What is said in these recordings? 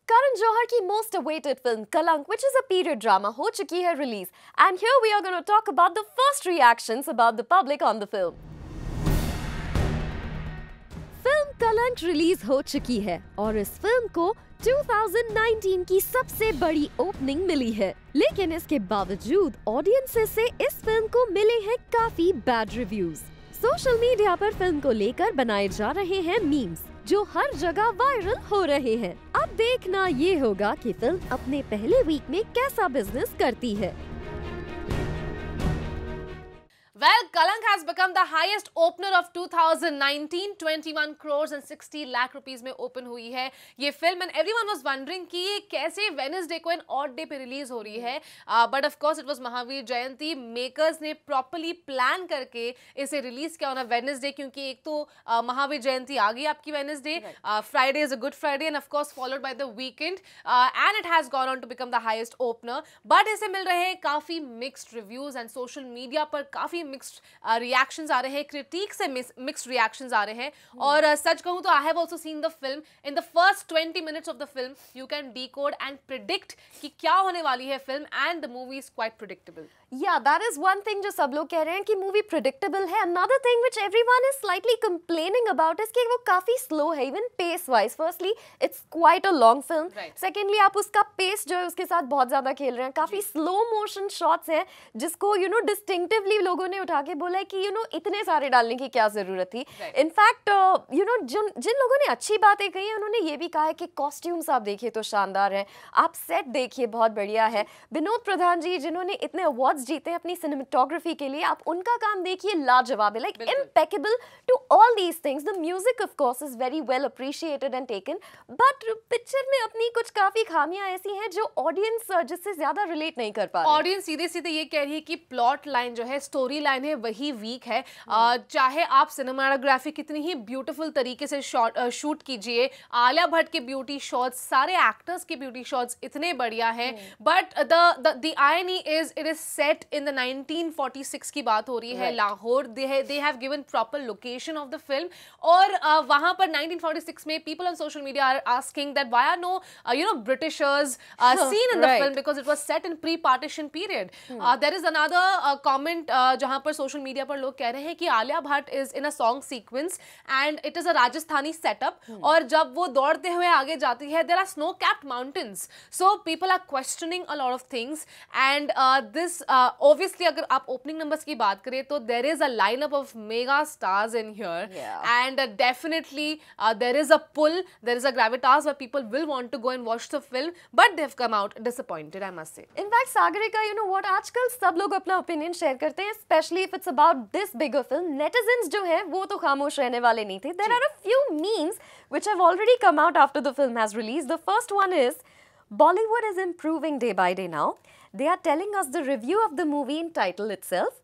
करण जौहर की most awaited film कलंक, which is a period drama, हो चुकी है release. And here we are going to talk about the first reactions about the public on the film. Film कलंक release हो चुकी है और इस फिल्म को 2019 की सबसे बड़ी ओपनिंग मिली है, लेकिन इसके बावजूद ऑडियंसेस से इस फिल्म को मिले हैं काफी बैड रिव्यूज. सोशल मीडिया पर फिल्म को लेकर बनाए जा रहे हैं मीम्स जो हर जगह वायरल हो रहे हैं. अब देखना ये होगा कि फिल्म अपने पहले वीक में कैसा बिजनेस करती है. Well, Kalank has become the highest opener of 2019. 21 crores and 60 lakh rupees में open हुई है ये film, and everyone was wondering कि ये कैसे Wednesday को इन odd day पे release हो रही है. But of course it was Mahavir Jayanti. Makers ने properly plan करके इसे release किया on a Wednesday, क्योंकि एक तो महावीर जयंती आ गई आपकी Wednesday, Friday is a Good Friday, and of course followed by the weekend, and it has gone on to become the highest opener. But इसे मिल रहे हैं काफी mixed reviews and social media पर काफी मिक्स्ड रिएक्शंस आ रहे हैं, critic से mixed reactions आ रहे हैं. और सच कहूं तो I have also seen the film. In the first 20 minutes of the film you can decode and predict कि क्या होने वाली है film, and the movie is quite predictable. Yeah, that is one thing जो सब लोग कह रहे हैं कि मूवी predictable है. Another thing which everyone is slightly complaining about is कि वो काफी slow है, even pace wise. Firstly, it's quite a long film. Right. Secondly, आप उसका pace जो है उसके साथ बहुत ज्यादा खेल रहे हैं. काफी slow motion shots हैं जिसको distinctively लोगों ने उठा के बोला है कि इतने सारे डालने की क्या जरूरत थी. Right. In fact, जिन लोगों ने अच्छी बातें कही हैं उन्होंने ये भी कहा है कि कॉस्ट्यूम्स आप देखिए तो शानदार हैं, आप सेट देखिए बहुत बढ़िया है. विनोद प्रधान जी जिन्होंने इतने अवार्ड्स जीते हैं अपनी सिनेमेटोग्राफी के लिए, आप उनका काम देखिए लाजवाब है, like impeccable to all these things. The music of course is very well appreciated and taken, but picture में अपनी कुछ काफी खामियां ऐसी हैं जो ऑडियंस जिससे ज्यादा रिलेट नहीं कर पा रही. ऑडियंस सीधे सीधे ये कह रही है कि प्लॉट लाइन जो है, स्टोरी लाइन है, वही वीक है. चाहे आप सिनेमाटोग्राफी कितनी ही ब्यूटीफुल तरीके से शूट कीजिए, आलिया भट्ट के ब्यूटी शॉट्स, सारे एक्टर्स के ब्यूटी शॉट्स इतने बढ़िया हैं, but the irony is it is set in the 1946 की बात हो रही है, Lahore. They have given proper location of the film, और वहां पर 1946 में people on social media are asking that why are no Britishers seen in the film, because it was set in pre partition period. There is another comment जहां पर social media पर लोग कह रहे हैं कि Alia Bhatt is in a song sequence and it is a Rajasthani setup, और जब वो दौड़ते हुए आगे जाती है there are snow capped mountains. So people are questioning a lot of things, and this obviously अगर आप ओपनिंग नंबर्स की बात करें तो there is a lineup of mega stars in here, and definitely there is a pull, there is a gravitas where people will want to go and watch the film, but they've come out disappointed, I must say. In fact, Sagarika, you know what, आजकल सब लोग अपना opinion share करते हैं, especially if it's about this bigger film. Netizens जो है वो तो खामोश रहने वाले नहीं थे. There are a few memes which have already come out after the film has released. The first one is, Bollywood is improving day by day now. They are telling us the review of the movie in title itself.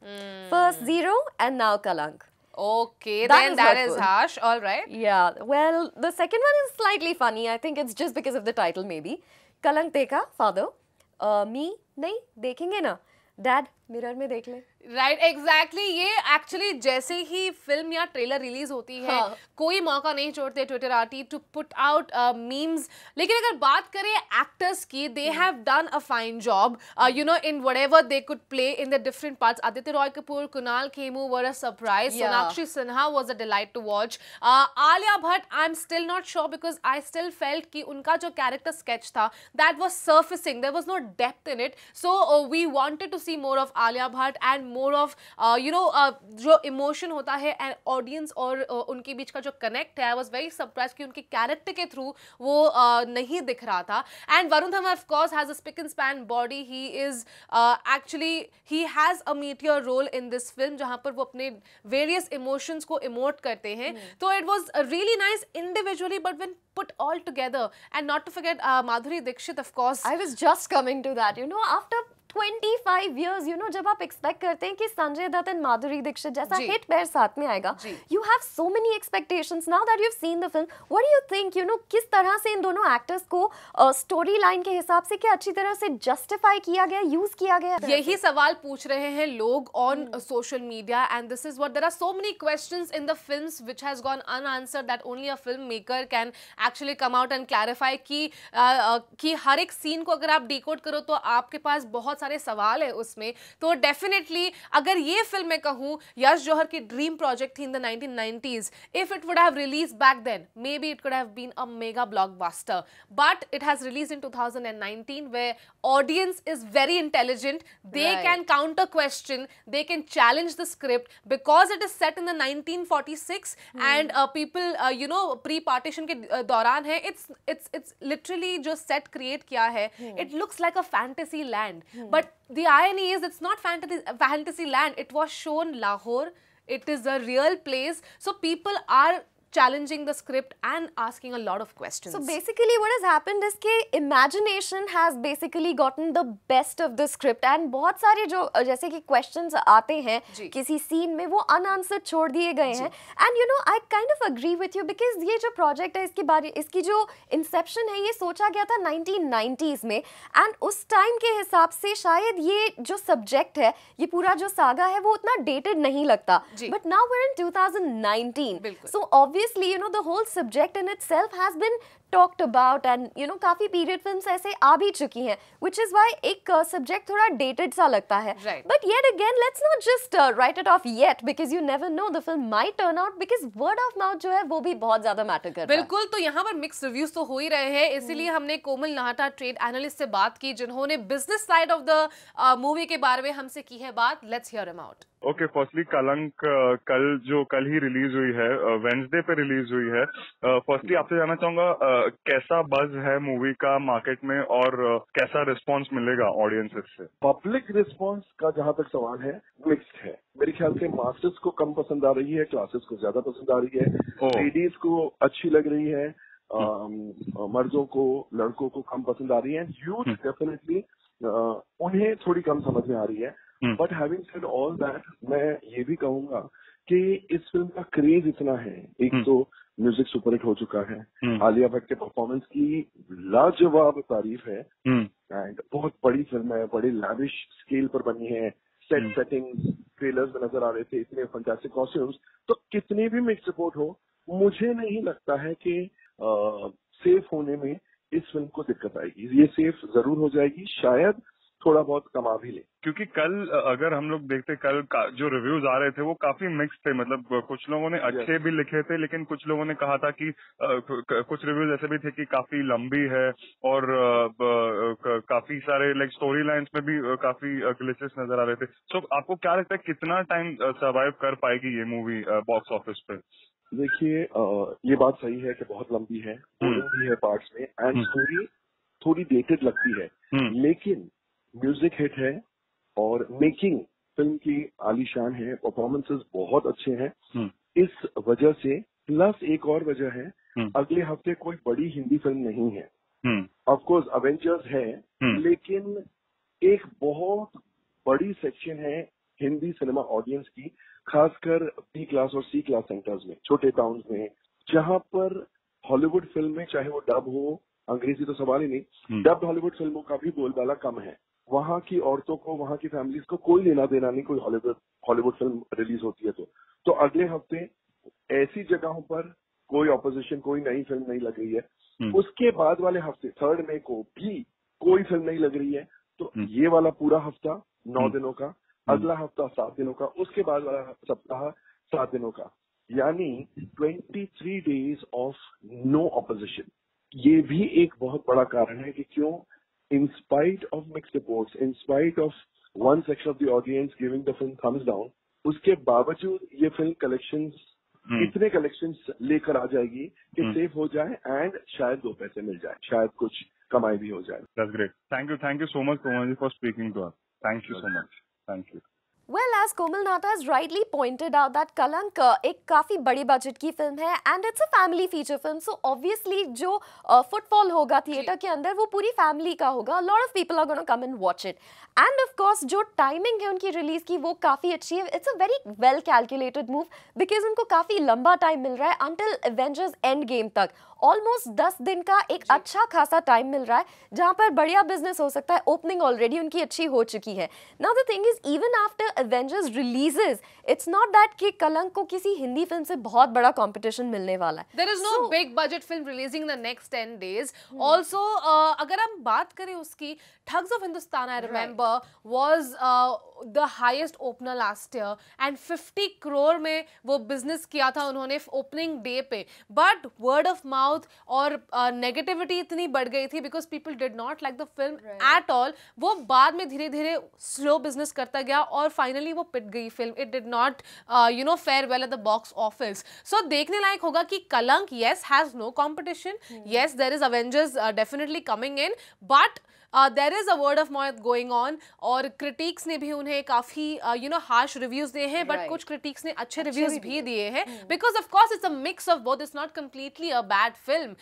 First Zero and now Kalank. Okay, then that is harsh. All right. Yeah, well, the second one is slightly funny. I think it's just because of the title maybe. Kalank देखा, father. Me नहीं देखेंगे ना. Dad, mirror में देख ले. Right, exactly. ये actually जैसे ही फिल्म या ट्रेलर रिलीज होती है, कोई मौका नहीं छोड़ते Twitterati to put out memes. लेकिन अगर बात करें एक्टर्स की, they have done a fine job in whatever they could play in the different parts. Aditya Roy Kapur, Kunal Khemu were a surprise. Sonakshi Sinha was a delight to watch. Alia Bhatt, I am still not sure because I still felt कि उनका जो character sketch था that was surfacing, there was no depth in it. So we wanted to see more of Alia Bhatt and more of जो emotion होता है and audience और उनके बीच का जो कनेक्ट है. आई वाज वेरी सरप्राइज कि उनके कैरेक्टर के थ्रू वो नहीं दिख रहा था. And Varun Dhawan of course has a spick and span body. He is actually he has a meatier role in this film जहां पर वो अपने वेरियस इमोशंस को इमोट करते हैं. तो it was really nice individually, but when put all together, and not to forget Madhuri Dixit, of course. I was just coming to that. After 25 years, you know, जब आप expect करते हैं कि Sanjay Dutt and Madhuri Dixit जैसा जी। Hit pair साथ में आएगा, you have so many expectations now that you have seen the film. What do you think, you know, किस तरह से इन दोनों एक्टर्स को स्टोरी लाइन के हिसाब से क्या अच्छी तरह से जस्टिफाई किया गया, यूज किया गया? यही सवाल पूछ रहे हैं लोग on social media, and this is what there are so many questions in the films which has gone unanswered that only a film maker can actually come out and clarify कि हर एक सीन को अगर आप decode करो तो आपके पास बहुत सारे सवाल है उसमें. तो डेफिनेटली अगर ये फिल्म मैं कहूँ यश जौहर की ड्रीम प्रोजेक्ट थी in the 1990s, if it would have release back then maybe it could have been a mega blockbuster, but it has release in 2019 where audience is very intelligent. They Right. can counter question, they can challenge the script because it is set in the 1946 and people you know pre-partition के दौरान है. It's literally जो set create किया है, it looks like a fantasy land, but the irony is it's not fantasy land. It was shown Lahore. It is a real place, so people are challenging the script and asking a lot of questions. So basically what has happened is कि imagination has basically gotten the best of the script and बहुत सारे जो जैसे कि questions आते हैं किसी scene में वो unanswered छोड़ दिए गए हैं. And you know I kind of agree with you because ये जो project है इसकी जो inception है ये सोचा गया था 1990s में, and उस time के हिसाब से शायद ये जो subject है, ये पूरा जो saga है वो उतना dated नहीं लगता. But now we're in 2019. So obviously you know the whole subject in itself has been talked about and you know काफी period films ऐसे आ भी चुकी हैं, which is why एक subject थोड़ा dated सा लगता है. But yet again let's not just write it off yet because you never know, the film might turn out because word of mouth जो है वो भी बहुत ज्यादा matter करता है. बिल्कुल. तो यहाँ पर मिक्स रिव्यूज तो हो ही रहे हैं, इसीलिए हमने कोमल नाहटा ट्रेड एनालिस्ट से बात की जिन्होंने business side of the movie के बारे में हमसे की है बात. Let's hear him out. Okay, firstly कलंक कल ही रिलीज हुई है, वेंसडे पे रिलीज हुई है. फर्स्टली आपसे जानना चाहूंगा कैसा बज है मूवी का मार्केट में और कैसा रिस्पांस मिलेगा ऑडियंसेस से? पब्लिक रिस्पांस का जहां तक सवाल है मिक्स्ड है. मेरे ख्याल से मास्टर्स को कम पसंद आ रही है, क्लासेस को ज्यादा पसंद आ रही है, लेडीज को अच्छी लग रही है, मर्दों को लड़कों को कम पसंद आ रही है. यूथ डेफिनेटली उन्हें थोड़ी कम समझ में आ रही है. But having said all that मैं ये भी कहूंगा कि इस फिल्म का क्रेज इतना है. एक तो म्यूजिक सुपरहिट हो चुका है, आलिया भट्ट के परफॉर्मेंस की लाजवाब तारीफ है, एंड बहुत बड़ी फिल्म है, बड़े लैविश स्केल पर बनी है. सेट सेटिंग्स ट्रेलर्स में नजर आ रहे थे, इतने फैंटास्टिक कॉस्ट्यूम्स. तो कितनी भी मिक्स रिपोर्ट हो, मुझे नहीं लगता है कि सेफ होने में इस फिल्म को दिक्कत आएगी. ये सेफ जरूर हो जाएगी, शायद थोड़ा बहुत कमा भी ले. क्योंकि कल अगर हम लोग देखते कल जो रिव्यूज आ रहे थे वो काफी मिक्स थे. मतलब कुछ लोगों ने अच्छे भी लिखे थे लेकिन कुछ लोगों ने कहा था कि कुछ रिव्यूज ऐसे भी थे कि काफी लंबी है और काफी सारे लाइक स्टोरी लाइंस में भी काफी ग्लिचेस नजर आ रहे थे. सो आपको क्या लगता है कितना टाइम सर्वाइव कर पाएगी ये मूवी बॉक्स ऑफिस पे? देखिए ये बात सही है कि बहुत लंबी है, बोरिंग भी है पार्ट्स में, एंड स्टोरी थोड़ी डेटेड लगती है, लेकिन म्यूजिक हिट है और मेकिंग फिल्म की आलीशान है, परफॉर्मेंसेस बहुत अच्छे हैं. इस वजह से प्लस एक और वजह है, अगले हफ्ते कोई बड़ी हिंदी फिल्म नहीं है. ऑफ कोर्स अवेंजर्स है, लेकिन एक बहुत बड़ी सेक्शन है हिंदी सिनेमा ऑडियंस की, खासकर बी क्लास और सी क्लास सेंटर्स में, छोटे टाउन्स में, जहां पर हॉलीवुड फिल्म में चाहे वो डब हो, अंग्रेजी तो सवाल ही नहीं, डब्ड हॉलीवुड फिल्मों का भी बोलबाला कम है. वहां की औरतों को, वहां की फैमिलीज को कोई लेना देना नहीं, कोई हॉलीवुड फिल्म रिलीज होती है तो अगले हफ्ते ऐसी जगहों पर कोई ऑपोजिशन, कोई नई फिल्म नहीं लग रही है. उसके बाद वाले हफ्ते 3 मई को भी कोई फिल्म नहीं लग रही है. तो ये वाला पूरा हफ्ता 9 दिनों का, अगला हफ्ता 7 दिनों का, उसके बाद वाला सप्ताह 7 दिनों का, यानी 23 डेज ऑफ नो ऑपोजिशन. ये भी एक बहुत बड़ा कारण है कि क्यों, in spite of mixed reports, in spite of one section of the audience giving the film thumbs down, उसके बावजूद ये फिल्म कलेक्शंस, इतने कलेक्शंस लेकर आ जाएगी कि सेफ हो जाए एंड शायद 2 पैसे मिल जाए, शायद कुछ कमाई भी हो जाए. That's great. Thank you so much, Komal ji, for speaking to us. Thank you so much. Thank you. Well, as Komal Nata has rightly pointed out that Kalank एक काफी बड़ी बजट की फिल्म है and it's a family feature film, so obviously जो footfall होगा theatre के अंदर वो पूरी फैमिली का होगा. A lot of people are going to come and watch it. And of course जो टाइमिंग है उनकी रिलीज की वो काफी अच्छी है. It's a very well calculated move because उनको काफी लंबा टाइम मिल रहा है until Avengers Endgame तक. ऑलमोस्ट 10 दिन का एक अच्छा खासा टाइम मिल रहा है जहां पर बढ़िया बिजनेस हो सकता है. ओपनिंग ऑलरेडी उनकी अच्छी हो चुकी है. Now the thing is even after Avengers releases its not that कि कलंक को किसी हिंदी फिल्म से बहुत बड़ा कंपटीशन मिलने वाला है. There is no big budget film releasing in the next 10 days. Also, अगर हम बात करें उसकी, Thugs of Hindustan, I remember, was the highest opener last year and 50 crore में वो business किया था उन्होंने opening day पे. But word of mouth और negativity इतनी बढ़ गई थी because people did not like the film at all. वो बाद में धीरे धीरे slow business करता गया और finally वो पिट गई film. It did not, fare well at the box office. So देखने लायक होगा कि कलंक, yes, has no competition. Yes, there is Avengers definitely coming in, but there is a word of mouth going on. और critics ने भी उन्हें काफी harsh reviews दिए हैं, but कुछ critics ने अच्छे reviews भी दिए हैं because of course it's a mix of both. It's not completely a bad film.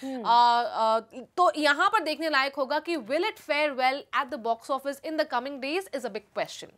तो यहाँ पर देखने लायक होगा कि will it fare well at the box office in the coming days is a big question.